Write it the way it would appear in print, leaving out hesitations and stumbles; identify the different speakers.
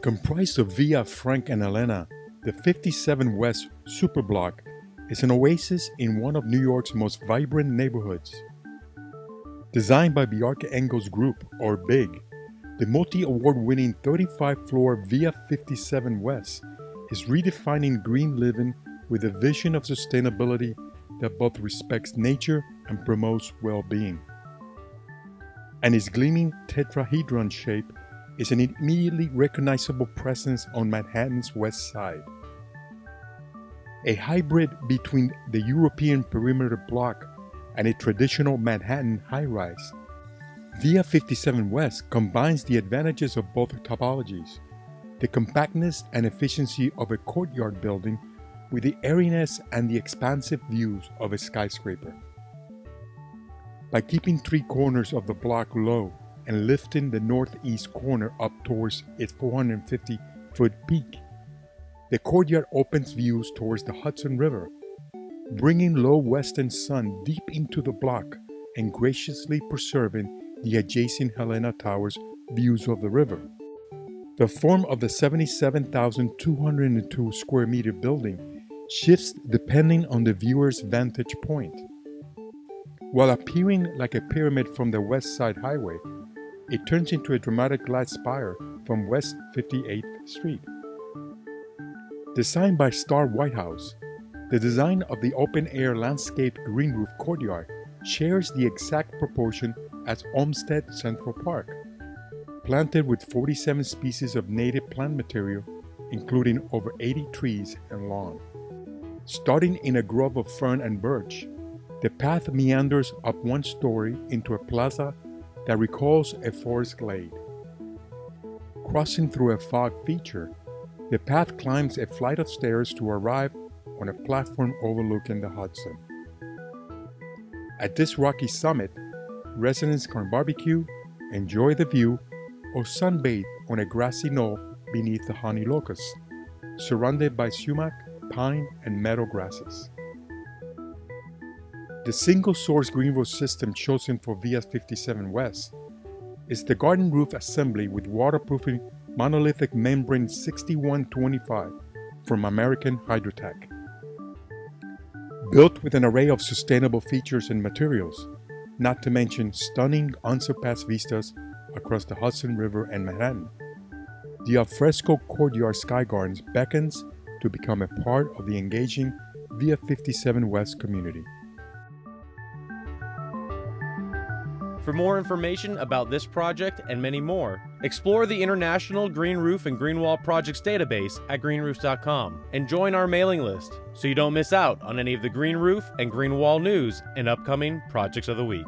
Speaker 1: Comprised of VIA, Frank and Helena, the 57 WEST Superblock is an oasis in one of New York's most vibrant neighborhoods. Designed by Bjarke Ingels Group, or BIG, the multi-award-winning 35-floor VIA 57 West is redefining green living with a vision of sustainability that both respects nature and promotes well-being. And its gleaming tetrahedron shape is an immediately recognizable presence on Manhattan's west side. A hybrid between the European perimeter block and a traditional Manhattan high-rise, VIA 57 West combines the advantages of both typologies, the compactness and efficiency of a courtyard building with the airiness and the expansive views of a skyscraper. By keeping three corners of the block low and lifting the northeast corner up towards its 450-foot peak, the courtyard opens views towards the Hudson River, bringing low western sun deep into the block and graciously preserving the adjacent Helena Tower's views of the river. The form of the 77,202 square meter building shifts depending on the viewer's vantage point. While appearing like a pyramid from the West Side Highway, it turns into a dramatic glass spire from West 58th Street. Designed by Star Whitehouse, the design of the open-air landscape green roof courtyard shares the exact proportion as Olmsted Central Park, planted with 47 species of native plant material, including over 80 trees and lawn. Starting in a grove of fern and birch, the path meanders up one story into a plaza that recalls a forest glade. Crossing through a fog feature, the path climbs a flight of stairs to arrive on a platform overlooking the Hudson. At this rocky summit, residents can barbecue, enjoy the view, or sunbathe on a grassy knoll beneath the honey locust, surrounded by sumac, pine, and meadow grasses. The single-source green roof system chosen for VIA 57 West is the garden roof assembly with waterproofing monolithic membrane 6125 from American Hydrotech. Built with an array of sustainable features and materials, not to mention stunning unsurpassed vistas across the Hudson River and Manhattan, the alfresco courtyard sky gardens beckons to become a part of the engaging VIA 57 West community.
Speaker 2: For more information about this project and many more, explore the International Green Roof and Green Wall Projects database at Greenroofs.com and join our mailing list so you don't miss out on any of the green roof and green wall news and upcoming projects of the week.